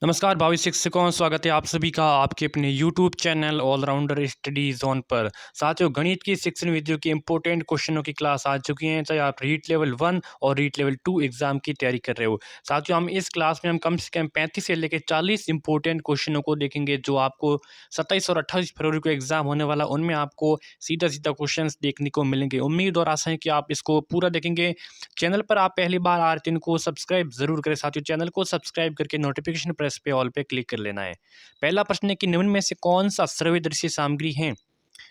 नमस्कार भावी शिक्षकों, स्वागत है आप सभी का आपके अपने YouTube channel allrounder study zone पर। साथियों, गणित की शिक्षण विधियों के इंपॉर्टेंट क्वेश्चनों की क्लास आ चुकी हैं। चाहे आप रीट लेवल 1 और रीट लेवल 2 एग्जाम की तैयारी कर रहे हो। साथियों, हम इस क्लास में हम कम से कम 35 से लेकर 40 इंपॉर्टेंट क्वेश्चनों को देखेंगे, जो आपको 27 और 28 फरवरी को एग्जाम होने वाला, उनमें आपको सीधा सीधा क्वेश्चन देखने को मिलेंगे। उम्मीद और आशा है कि आप इसको पूरा देखेंगे। चैनल पर आप पहली बार आ रहे हैं, इनको सब्सक्राइब जरूर करें। साथियों, चैनल को सब्सक्राइब करके नोटिफिकेशन प्रेस पे ऑल पे क्लिक कर लेना है। पहला प्रश्न है कि निम्न में से कौन सा सर्वे दृश्य सामग्री है।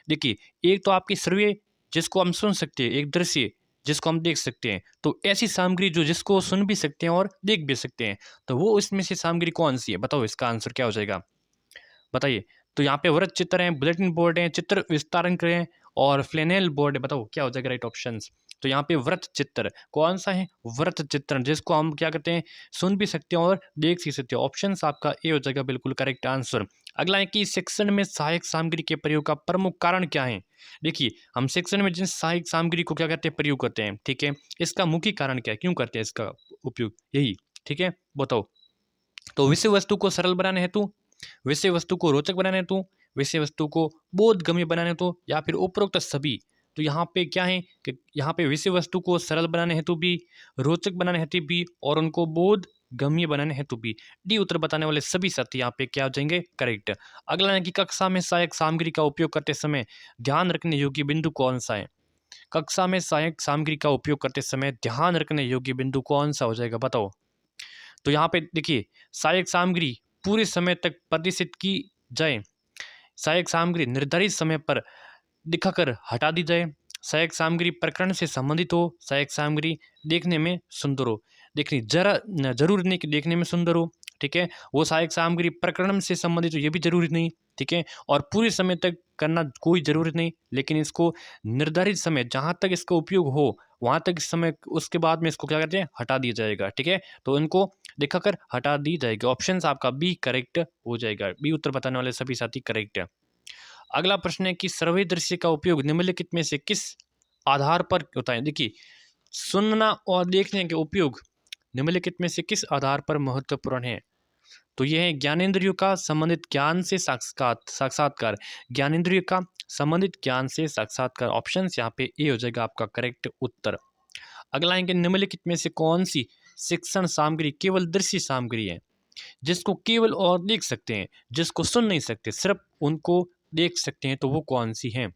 देखिए, एक तो आपकी सर्वे जिसको हम सुन सकते हैं, एक दृश्य जिसको हम देख सकते हैं। तो ऐसी सामग्री जो जिसको सुन भी सकते हैं और देख भी सकते हैं, तो वो इसमें से सामग्री कौन सी है, बताओ इसका आंसर क्या हो जाएगा, बताइए। तो यहाँ पे वृत्त चित्र है, बुलेटिन बोर्ड है, चित्र विस्तारण है और फ्लैनेल बोर्ड है। बताओ क्या हो जाएगा राइट ऑप्शन। तो यहाँ पे वृत्त चित्र कौन सा है, वृत्त चित्र, जिसको हम क्या करते हैं, सुन भी सकते हैं और देख भी सकते हैं। ऑप्शन आपका ए हो जाएगा बिल्कुल करेक्ट आंसर। अगला है कि शिक्षण में सहायक सामग्री के प्रयोग का प्रमुख कारण क्या है। देखिए, हम शिक्षण में जिन सहायक सामग्री को क्या कहते हैं, प्रयोग करते हैं, ठीक है, इसका मुख्य कारण क्या है, क्यों करते हैं इसका उपयोग, यही, ठीक है, बताओ। तो विषय वस्तु को सरल बनाने हेतु, विषय वस्तु को रोचक बनाने हेतु, विषय वस्तु को बोधगम्य बनाने हेतु, या फिर उपरोक्त सभी। तो यहाँ पे क्या है कि यहाँ पे विषय वस्तु को सरल बनाने हेतु भी, रोचक बनाने हेतु भी और उनको बोधगम्य बनाने हेतु भी। डी उत्तर बताने वाले सभी साथी यहाँ पे क्या हो जाएंगे, करेक्ट। अगला है कि कक्षा में सहायक सामग्री का उपयोग करते समय ध्यान रखने योग्य बिंदु कौन सा है। कक्षा में सहायक सामग्री का उपयोग करते समय ध्यान रखने योग्य बिंदु कौन सा हो जाएगा, बताओ। तो यहाँ पे देखिए, सहायक सामग्री पूरे समय तक प्रदर्शित की जाए, सहायक सामग्री निर्धारित समय पर दिखाकर हटा दी जाए, सहायक सामग्री प्रकरण से संबंधित हो, सहायक सामग्री देखने में सुंदर हो। देखिए, जरूरी नहीं कि देखने में सुंदर हो, ठीक है, वो सहायक सामग्री प्रकरण से संबंधित हो, ये भी जरूरी नहीं, ठीक है, और पूरे समय तक करना कोई जरूरी नहीं, लेकिन इसको निर्धारित समय जहाँ तक इसका उपयोग हो वहाँ तक इस समय, उसके बाद में इसको क्या कहते हैं, हटा दिया जाएगा, ठीक है। तो इनको दिखाकर हटा दी जाएगी। ऑप्शन आपका बी करेक्ट हो जाएगा। बी उत्तर बताने वाले सभी साथी करेक्ट है। अगला प्रश्न है कि सर्वे दृश्य का उपयोग निम्नलिखित में से किस आधार पर होता है। देखिए, सुनना और देखने के उपयोग निम्नलिखित में से किस आधार पर महत्वपूर्ण है। तो यह है ज्ञानेंद्रियों का संबंधित ज्ञान से साक्षात्कार, ज्ञानेंद्रियों का संबंधित ज्ञान से साक्षात्कार। ऑप्शन यहाँ पे ए हो जाएगा आपका करेक्ट उत्तर। अगला है कि निम्नलिखित में से कौन सी शिक्षण सामग्री केवल दृश्य सामग्री है, जिसको केवल और देख सकते हैं, जिसको सुन नहीं सकते, सिर्फ उनको देख सकते हैं, तो वो कौन सी है।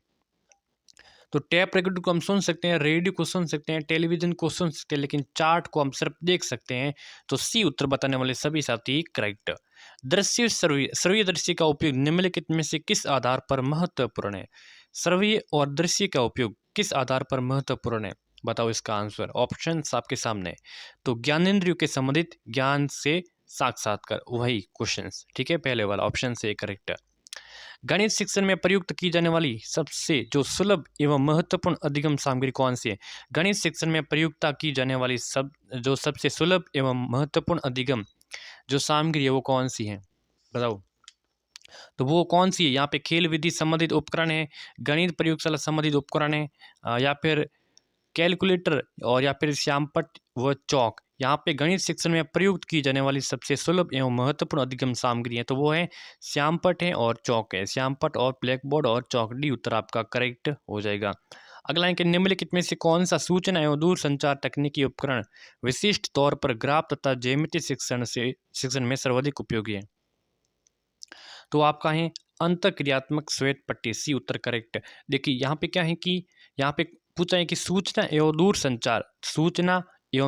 तो टैप रिकॉर्डर को हम सुन सकते हैं, रेडियो को सुन सकते हैं, टेलीविजन को सुन सकते हैं, लेकिन चार्ट को हम सिर्फ देख सकते हैं। तो सी उत्तर बताने वाले सभी साथी करेक्ट। दृश्य सर्वे, सर्वे दृश्य का उपयोग निम्नलिखित में से किस आधार पर महत्वपूर्ण है। सर्वे और दृश्य का उपयोग किस आधार पर महत्वपूर्ण है, बताओ इसका आंसर। ऑप्शन आपके सामने। तो ज्ञानेंद्रियों के संबंधित ज्ञान से साक्षात्कार, वही क्वेश्चन, ठीक है, पहले वाला ऑप्शन से करेक्ट। गणित शिक्षण में प्रयुक्त की जाने वाली सबसे जो सुलभ एवं महत्वपूर्ण अधिगम सामग्री कौन सी है। गणित शिक्षण में प्रयुक्ता की जाने वाली जो सबसे सुलभ एवं महत्वपूर्ण अधिगम जो सामग्री है वो कौन सी है, बताओ। तो वो कौन सी है, यहाँ पे खेल विधि संबंधित उपकरण है, गणित प्रयोगशाला संबंधित उपकरण है, या फिर कैलकुलेटर, और या फिर श्यामपट्ट व चौक। यहाँ पे गणित शिक्षण में प्रयुक्त की जाने वाली सबसे सुलभ एवं महत्वपूर्ण अधिगम सामग्री है, तो वो है श्यामपट्ट है और चौक है। श्यामपट्ट और ब्लैक बोर्ड और चौक, डी उत्तर आपका करेक्ट हो जाएगा। अगला है कि निम्नलिखित में से कौन सा सूचना एवं दूर संचार तकनीकी उपकरण विशिष्ट तौर पर ग्राफ तथा ज्यामिति शिक्षण में सर्वाधिक उपयोगी है। तो आपका है अंतःक्रियात्मक श्वेत पट्टी, सी उत्तर करेक्ट। देखिए, यहाँ पे क्या है कि यहाँ पे पूछा है कि सूचना एवं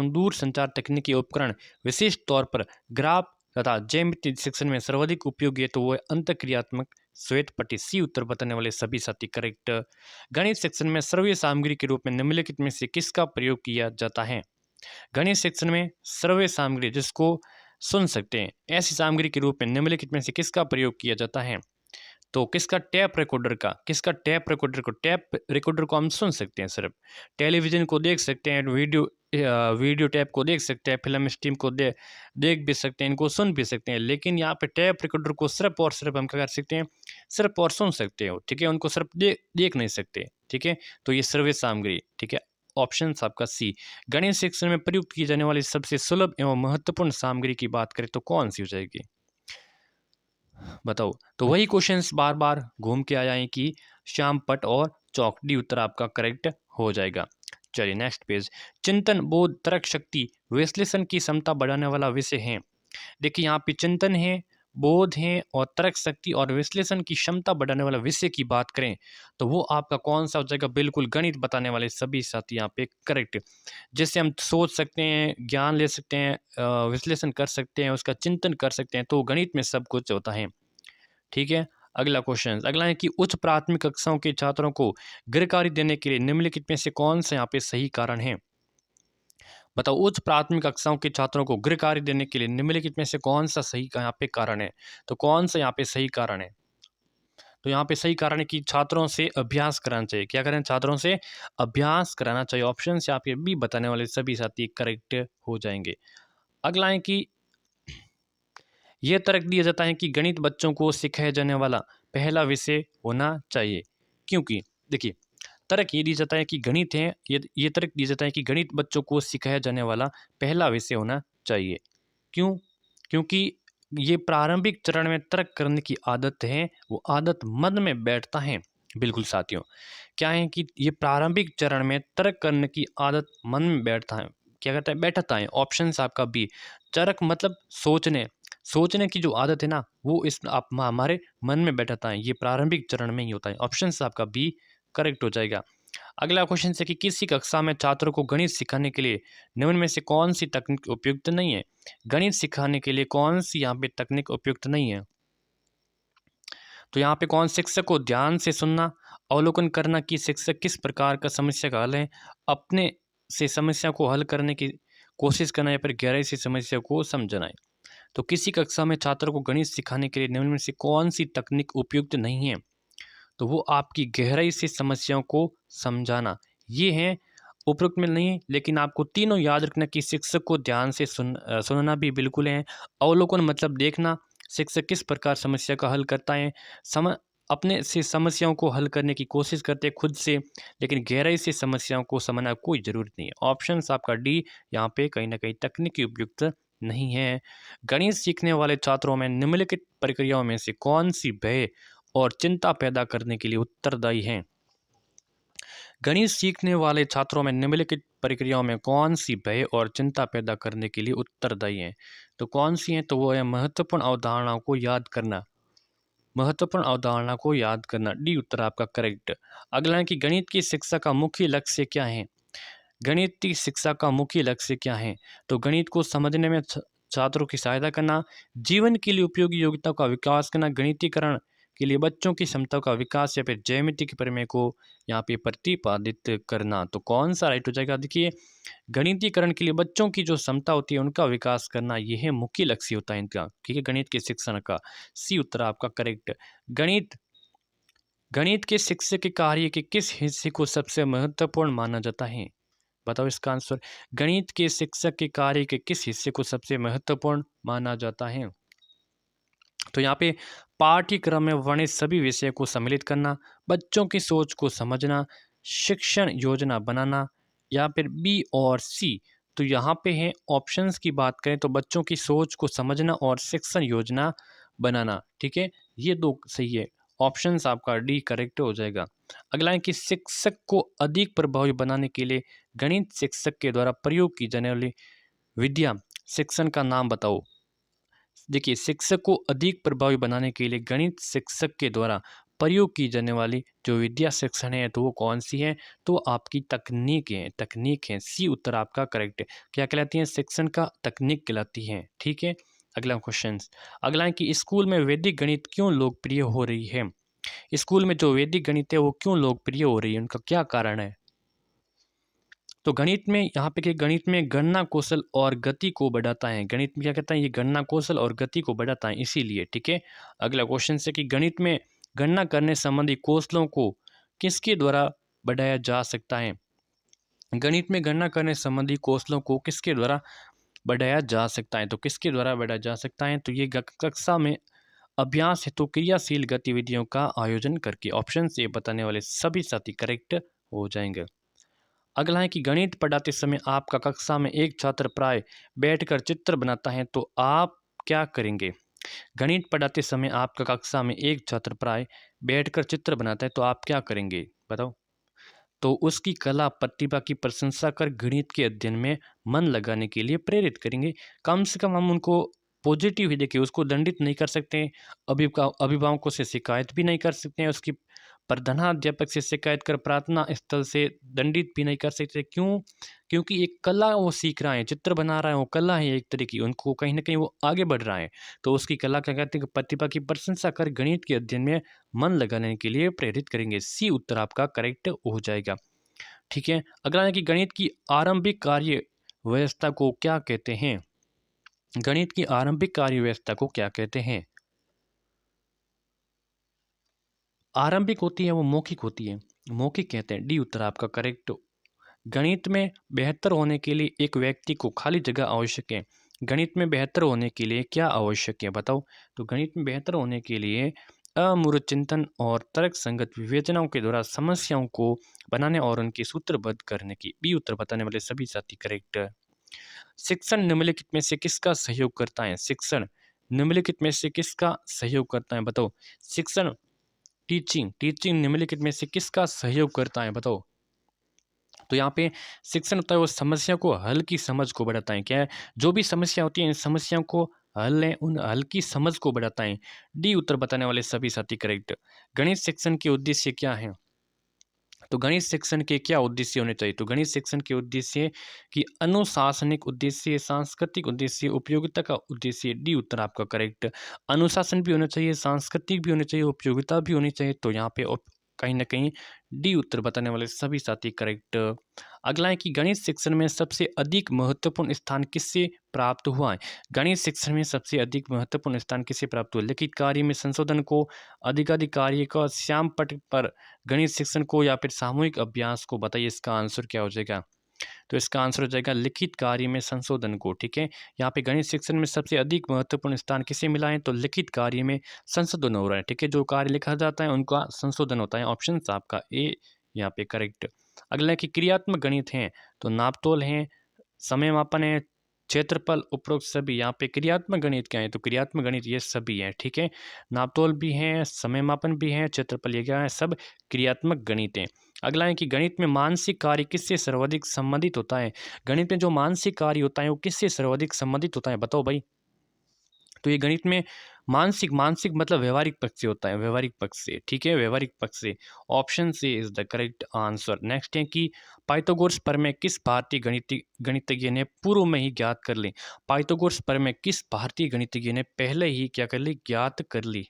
दूर संचार तकनीकी उपकरण विशेष तौर पर ग्राफ तथा ज्यामिति शिक्षण में सर्वाधिक उपयोगी है, तो वो है अंतःक्रियात्मक श्वेत पट्टी, सी उत्तर बताने वाले सभी साथी करेक्ट। गणित शिक्षण में सर्वे सामग्री के रूप में निम्नलिखित में से किसका प्रयोग किया जाता है। गणित शिक्षण में सर्वे सामग्री जिसको सुन सकते हैं, ऐसी सामग्री के रूप में निम्नलिखित में से किसका प्रयोग किया जाता है। तो किसका, टैप रिकॉर्डर का। किसका, टैप रिकॉर्डर को। टैप रिकॉर्डर को हम सुन सकते हैं सिर्फ, टेलीविजन को देख सकते हैं, वीडियो टैप को देख सकते हैं, फिल्म स्ट्रीम को देख भी सकते हैं, इनको सुन भी सकते हैं, लेकिन यहाँ पे टैप रिकॉर्डर को सिर्फ और सिर्फ हम क्या कर सकते हैं, सिर्फ और सुन सकते हो, ठीक है, उनको सिर्फ देख नहीं सकते, ठीक है। तो ये सर्वे सामग्री, ठीक है, ऑप्शन आपका सी। गणित शिक्षण में प्रयुक्त की जाने वाली सबसे सुलभ एवं महत्वपूर्ण सामग्री की बात करें तो कौन सी हो जाएगी। बताओ। तो वही क्वेश्चंस बार बार घूम के आ जाएं कि श्याम पट और चौक। डी उत्तर आपका करेक्ट हो जाएगा। चलिए नेक्स्ट पेज। चिंतन, बोध, तर्क शक्ति, विश्लेषण की क्षमता बढ़ाने वाला विषय है। देखिए यहाँ पे चिंतन है, बोध है और तर्क शक्ति और विश्लेषण की क्षमता बढ़ाने वाला विषय की बात करें तो वो आपका कौन सा हो जाएगा? बिल्कुल गणित बताने वाले सभी साथी यहाँ पे करेक्ट। जिससे हम सोच सकते हैं, ज्ञान ले सकते हैं, विश्लेषण कर सकते हैं, उसका चिंतन कर सकते हैं, तो गणित में सब कुछ होता है। ठीक है। अगला क्वेश्चन अगला है कि उच्च प्राथमिक कक्षाओं के छात्रों को गृहकार्य देने के लिए निम्नलिखित में से कौन सा यहाँ पे सही कारण है? बताओ। उच्च प्राथमिक कक्षाओं के छात्रों को गृह कार्य देने के लिए निम्नलिखित में से कौन सा सही यहाँ पे कारण है? तो कौन सा यहाँ पे सही कारण है? तो यहाँ पे सही कारण है कि छात्रों से अभ्यास कराना चाहिए। क्या करें? छात्रों से अभ्यास कराना चाहिए। ऑप्शन यहाँ पे भी बताने वाले सभी साथी करेक्ट हो जाएंगे। अगला है कि यह तर्क दिया जाता है कि गणित बच्चों को सिखाया जाने वाला पहला विषय होना चाहिए, क्योंकि देखिए तर्क ये दिया जाता है कि गणित है, ये तर्क दिया जाता है कि गणित बच्चों को सिखाया जाने वाला पहला विषय होना चाहिए। क्यों? क्योंकि ये प्रारंभिक चरण में तर्क करने की आदत है, वो आदत मन में बैठता है। बिल्कुल साथियों, क्या है कि ये प्रारंभिक चरण में तर्क करने की आदत मन में बैठता है। क्या कहता है? बैठता है। ऑप्शन आपका बी। तर्क मतलब सोचने, सोचने की जो आदत है ना, वो इस आप हमारे मन में बैठता है। ये प्रारंभिक चरण में ही होता है। ऑप्शन आपका बी करेक्ट हो जाएगा। अगला क्वेश्चन है कि किसी कक्षा में छात्रों को गणित सिखाने के लिए निम्न में से कौन सी तकनीक उपयुक्त नहीं है? गणित सिखाने के लिए कौन सी यहाँ पे तकनीक उपयुक्त नहीं है? तो यहाँ पे कौन? शिक्षक को ध्यान से सुनना, अवलोकन करना कि शिक्षक किस प्रकार का समस्या का हल है, अपने से समस्या को हल करने की कोशिश करना या फिर गहराई से समस्या को समझना है। तो किसी कक्षा में छात्रों को गणित सिखाने के लिए निम्न में से कौन सी तकनीक उपयुक्त नहीं है? तो वो आपकी गहराई से समस्याओं को समझाना, ये है उपयुक्त में नहीं है। लेकिन आपको तीनों याद रखना कि शिक्षक को ध्यान से सुनना भी बिल्कुल है। अवलोकन मतलब देखना शिक्षक किस प्रकार समस्या का हल करता है, सम अपने से समस्याओं को हल करने की कोशिश करते हैं खुद से, लेकिन गहराई से समस्याओं को समझना कोई ज़रूरत नहीं है। ऑप्शन आपका डी यहाँ पे कहीं ना कहीं तकनीकी उपयुक्त नहीं है। गणित सीखने वाले छात्रों में निम्नलिखित प्रक्रियाओं में से कौन सी भय और चिंता पैदा करने के लिए उत्तरदायी हैं? गणित सीखने वाले छात्रों में निम्नलिखित प्रक्रियाओं में कौन सी भय और चिंता पैदा करने के लिए उत्तरदायी हैं? तो कौन सी हैं? तो वो है महत्वपूर्ण अवधारणाओं को याद करना, महत्वपूर्ण अवधारणा को याद करना। डी उत्तर आपका करेक्ट। अगला है कि गणित की शिक्षा का मुख्य लक्ष्य क्या है? गणित की शिक्षा का मुख्य लक्ष्य क्या है? तो गणित को समझने में छात्रों की सहायता करना, जीवन के लिए उपयोगी योग्यताओं का विकास करना, गणितीकरण के लिए बच्चों की क्षमताओं का विकास या फिर ज्यामिति के प्रमेय को यहाँ पे प्रतिपादित करना। तो कौन सा राइट हो जाएगा? देखिए गणितीकरण के लिए बच्चों की जो क्षमता होती है उनका विकास करना, यह मुख्य लक्ष्य होता है इनका। ठीक है, गणित के शिक्षण का। सी उत्तर आपका करेक्ट। गणित गणित के शिक्षक के कार्य के किस हिस्से को सबसे महत्वपूर्ण माना जाता है? बताओ इसका आंसर। गणित के शिक्षक के कार्य के किस हिस्से को सबसे महत्वपूर्ण माना जाता है? तो यहाँ पे पाठ्यक्रम में वर्णित सभी विषय को सम्मिलित करना, बच्चों की सोच को समझना, शिक्षण योजना बनाना, या फिर बी और सी। तो यहाँ पे है ऑप्शंस की बात करें तो बच्चों की सोच को समझना और शिक्षण योजना बनाना। ठीक है, ये दो सही है। ऑप्शंस आपका डी करेक्ट हो जाएगा। अगला है कि शिक्षक को अधिक प्रभावी बनाने के लिए गणित शिक्षक के द्वारा प्रयोग की जाने वाली विद्या शिक्षण का नाम बताओ। देखिए शिक्षक को अधिक प्रभावी बनाने के लिए गणित शिक्षक के द्वारा प्रयोग की जाने वाली जो विद्या शिक्षण है तो वो कौन सी है? तो आपकी तकनीक है, तकनीक है। सी उत्तर आपका करेक्ट है। क्या कहलाती है? शिक्षण का तकनीक कहलाती है। ठीक है। अगला क्वेश्चन अगला है कि स्कूल में वैदिक गणित क्यों लोकप्रिय हो रही है? स्कूल में जो वैदिक गणित है वो क्यों लोकप्रिय हो रही है, उनका क्या कारण है? तो गणित में यहाँ पे कि गणित में गणना कौशल और गति को बढ़ाता है। गणित में क्या कहता है? ये गणना कौशल और गति को बढ़ाता है, इसीलिए। ठीक है। अगला क्वेश्चन से कि गणित में गणना करने संबंधी कौशलों को किसके द्वारा बढ़ाया जा सकता है? गणित में गणना करने संबंधी कौशलों को किसके द्वारा बढ़ाया जा सकता है? तो किसके द्वारा बढ़ाया जा सकता है? तो ये कक्षा में अभ्यास हेतु क्रियाशील गतिविधियों का आयोजन करके। ऑप्शन से बताने वाले सभी साथी करेक्ट हो जाएंगे। अगला है कि गणित पढ़ाते समय आपका कक्षा में एक छात्र प्राय बैठकर चित्र बनाता है तो आप क्या करेंगे? गणित पढ़ाते समय आपका कक्षा में एक छात्र प्राय बैठकर चित्र बनाता है तो आप क्या करेंगे बताओ। तो उसकी कला प्रतिभा की प्रशंसा कर गणित के अध्ययन में मन लगाने के लिए प्रेरित करेंगे। कम से कम हम उनको पॉजिटिव ही देखिए, उसको दंडित नहीं कर सकते हैं, अभिभावकों से शिकायत भी नहीं कर सकते हैं, उसकी प्रधानाध्यापक से शिकायत कर प्रार्थना स्थल से दंडित भी नहीं कर सकते। क्यों? क्योंकि एक कला वो सीख रहा है, चित्र बना रहा है, वो कला है एक तरह की, उनको कहीं ना कहीं वो आगे बढ़ रहा है। तो उसकी कला क्या कहते हैं, प्रतिभा की प्रशंसा कर गणित के अध्ययन में मन लगाने के लिए प्रेरित करेंगे। सी उत्तर आपका करेक्ट हो जाएगा। ठीक है, अगला है कि गणित की आरंभिक कार्य व्यवस्था को क्या कहते हैं। गणित की आरंभिक कार्य व्यवस्था को क्या कहते हैं। आरंभिक होती है वो मौखिक होती है, मौखिक कहते हैं। डी उत्तर आपका करेक्ट। गणित में बेहतर होने के लिए एक व्यक्ति को खाली जगह आवश्यक है। गणित में बेहतर होने के लिए क्या आवश्यक है बताओ। तो गणित में बेहतर होने के लिए अमूर्त चिंतन और तर्क संगत विवेचनाओं के द्वारा समस्याओं को बनाने और उनकी सूत्रबद्ध करने की। बी उत्तर बताने वाले सभी साथी करेक्ट। शिक्षण निम्नलिखित में से किसका सहयोग करता है। शिक्षण निम्नलिखित में से किसका सहयोग करता है बताओ। शिक्षण टीचिंग टीचिंग निम्नलिखित में से किसका सहयोग करता है बताओ। तो यहाँ पे शिक्षण होता है वो समस्या को हल की समझ को बढ़ाता है। क्या है, जो भी समस्या होती है इन समस्याओं को हल है, उन हल की समझ को बढ़ाता है। डी उत्तर बताने वाले सभी साथी करेक्ट। गणित शिक्षण के उद्देश्य क्या है। तो गणित शिक्षण के क्या उद्देश्य होने चाहिए। तो गणित शिक्षण के उद्देश्य की अनुशासनिक उद्देश्य, सांस्कृतिक उद्देश्य, उपयोगिता का उद्देश्य। डी उत्तर आपका करेक्ट। अनुशासन भी होना चाहिए, सांस्कृतिक भी होना चाहिए, उपयोगिता भी होनी चाहिए। तो यहाँ पे कहीं ना कहीं डी उत्तर बताने वाले सभी साथी करेक्ट। अगला है कि गणित शिक्षण में सबसे अधिक महत्वपूर्ण स्थान किससे प्राप्त हुआ है। गणित शिक्षण में सबसे अधिक महत्वपूर्ण स्थान किससे प्राप्त हुआ। लिखित कार्य में संशोधन को, अधिकाधिक कार्य का, श्याम पट पर गणित शिक्षण को, या फिर सामूहिक अभ्यास को। बताइए इसका आंसर क्या हो जाएगा। तो इसका आंसर हो जाएगा लिखित कार्य में संशोधन को। ठीक है, यहाँ पे गणित शिक्षण में सबसे अधिक महत्वपूर्ण स्थान किसे मिला है। तो लिखित कार्य में संशोधन हो रहा है। ठीक है, जो कार्य लिखा जाता है उनका संशोधन होता है। ऑप्शन आपका ए यहाँ पे करेक्ट। अगला है कि क्रियात्मक गणित है तो नापतोल है, समय मापन है, क्षेत्रफल, उपरोक्त सभी। यहाँ पे क्रियात्मक गणित क्या है। तो क्रियात्मक गणित ये सभी है। ठीक है, नापतोल भी है, समय मापन भी है, क्षेत्रफल, ये क्या है, सब क्रियात्मक गणित है। अगला है कि गणित में मानसिक कार्य किससे सर्वाधिक संबंधित होता है। गणित में जो मानसिक कार्य होता है वो किससे सर्वाधिक संबंधित होता है बताओ भाई। तो ये गणित में मानसिक मानसिक मतलब व्यवहारिक पक्ष से होता है, व्यवहारिक पक्ष से। ठीक है, व्यवहारिक पक्ष से। Option C is the correct answer. Next है कि पाइथागोरस प्रमेय किस भारतीय गणितज्ञ ने पूर्व में ही ज्ञात कर ली। पाइथागोरस प्रमेय किस भारतीय गणितज्ञ ने पहले ही क्या कर ली, ज्ञात कर ली।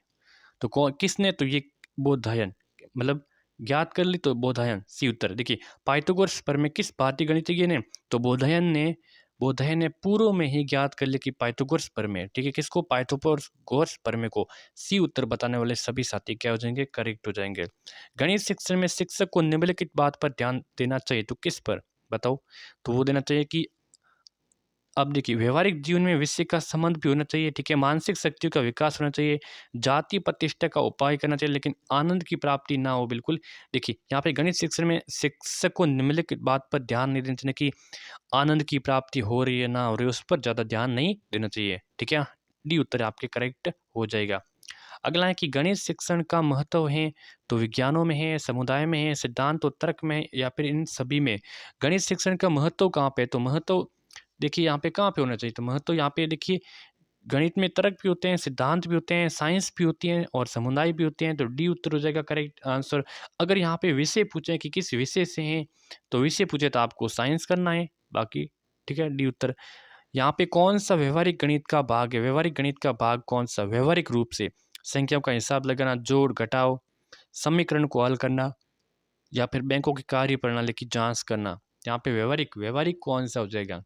तो कौन, किसने, तो ये बोधायन, मतलब ज्ञात कर ली तो बोधायन। सी उत्तर। देखिए पाइथागोरस प्रमेय किस भारतीय गणितज्ञ ने, तो बोधायन ने पूर्व में ही ज्ञात कर ली कि पाइथागोरस प्रमेय। ठीक है, किसको, पाइथागोरस प्रमेय को। सी उत्तर बताने वाले सभी साथी क्या हो जाएंगे, करेक्ट हो जाएंगे। गणित शिक्षण में शिक्षक को निम्नलिखित बात पर ध्यान देना चाहिए तो किस पर बताओ। तो वो देना चाहिए कि अब देखिए व्यवहारिक जीवन में विषय का संबंध भी होना चाहिए। ठीक है, मानसिक शक्तियों का विकास होना चाहिए, जाति प्रतिष्ठा का उपाय करना चाहिए, लेकिन आनंद की प्राप्ति ना हो बिल्कुल। देखिए यहाँ पे गणित शिक्षण में शिक्षक को निम्नलिखित बात पर ध्यान नहीं देना चाहिए कि आनंद की प्राप्ति हो रही है ना हो रही है, उस पर ज़्यादा ध्यान नहीं देना चाहिए। ठीक है, डी उत्तर आपके करेक्ट हो जाएगा। अगला है कि गणित शिक्षण का महत्व है तो विज्ञानों में है, समुदाय में है, सिद्धांत और तर्क में है, या फिर इन सभी में। गणित शिक्षण का महत्व कहाँ पे, तो महत्व देखिए यहाँ पे कहाँ पे होना चाहिए। तो महत्व यहाँ पे देखिए गणित में तर्क भी होते हैं, सिद्धांत भी होते हैं, साइंस भी होती है और समुदाय भी होते हैं। तो डी उत्तर हो जाएगा करेक्ट आंसर। अगर यहाँ पे विषय पूछे कि किस विषय से हैं, तो विषय पूछे तो आपको साइंस करना है बाकी। ठीक है, डी उत्तर। यहाँ पे कौन सा व्यवहारिक गणित का भाग है, व्यवहारिक गणित का भाग कौन सा, व्यवहारिक रूप से संख्याओं का हिसाब लगाना, जोड़ घटाव, समीकरण को हल करना, या फिर बैंकों की कार्य प्रणाली की जांच करना। यहाँ पे व्यवहारिक व्यवहारिक कौन सा हो जाएगा।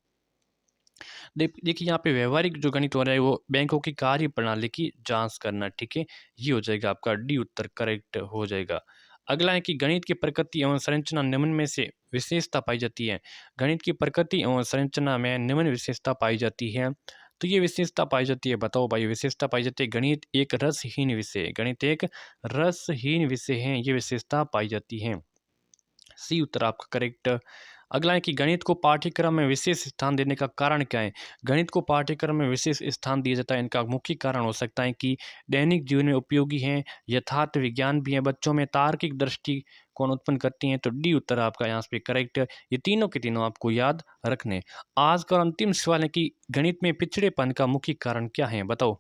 देखिए यहाँ पे व्यवहारिक जो गणित हो रहा है वो बैंकों की कार्य प्रणाली की जांच करना। ठीक है, ये हो जाएगा आपका डी उत्तर करेक्ट हो जाएगा। अगला है कि गणित की प्रकृति एवं संरचना निम्न में से विशेषता पाई जाती है। गणित की प्रकृति एवं संरचना में निम्न विशेषता पाई जाती है। तो ये विशेषता पाई जाती है, बताओ भाई। विशेषता पाई जाती है, गणित एक रसहीन विषय है, गणित एक रसहीन विषय है, ये विशेषता पाई जाती है। सी उत्तर आपका करेक्ट। अगला है कि गणित को पाठ्यक्रम में विशेष स्थान देने का कारण क्या है। गणित को पाठ्यक्रम में विशेष स्थान दिया जाता है, इनका मुख्य कारण हो सकता है कि दैनिक जीवन में उपयोगी हैं, यथार्थ विज्ञान भी है, बच्चों में तार्किक दृष्टिकोण उत्पन्न करती हैं। तो डी उत्तर आपका यहाँ पे करेक्ट है। ये तीनों के तीनों आपको याद रखने। आज का अंतिम सवाल है कि गणित में पिछड़ेपन का मुख्य कारण क्या है, बताओ।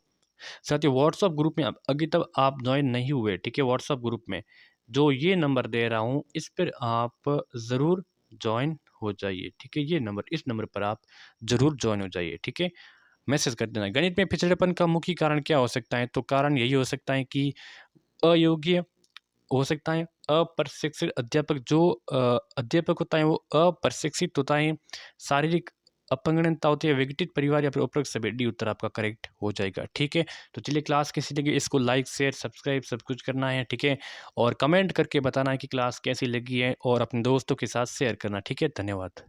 साथियों व्हाट्सअप ग्रुप में अभी तक आप ज्वाइन नहीं हुए, ठीक है, व्हाट्सअप ग्रुप में जो ये नंबर दे रहा हूँ इस पर आप ज़रूर ज्वाइन हो जाइए, ठीक है। ये नंबर, इस नंबर पर आप ज़रूर ज्वाइन हो जाइए, ठीक है। मैसेज कर देना। गणित में पिछड़ेपन का मुख्य कारण क्या हो सकता है, तो कारण यही हो सकता है कि अयोग्य हो सकता है, अप्रशिक्षित अध्यापक, जो अध्यापक होता है वो अप्रशिक्षित होता है, शारीरिक अपंगणता होती है, विघटित परिवार या फिर उपरोक्त सभी। डी उत्तर आपका करेक्ट हो जाएगा, ठीक है। तो चलिए क्लास कैसी लगी, इसको लाइक शेयर सब्सक्राइब सब कुछ करना है, ठीक है। और कमेंट करके बताना है कि क्लास कैसी लगी है और अपने दोस्तों के साथ शेयर करना, ठीक है। धन्यवाद।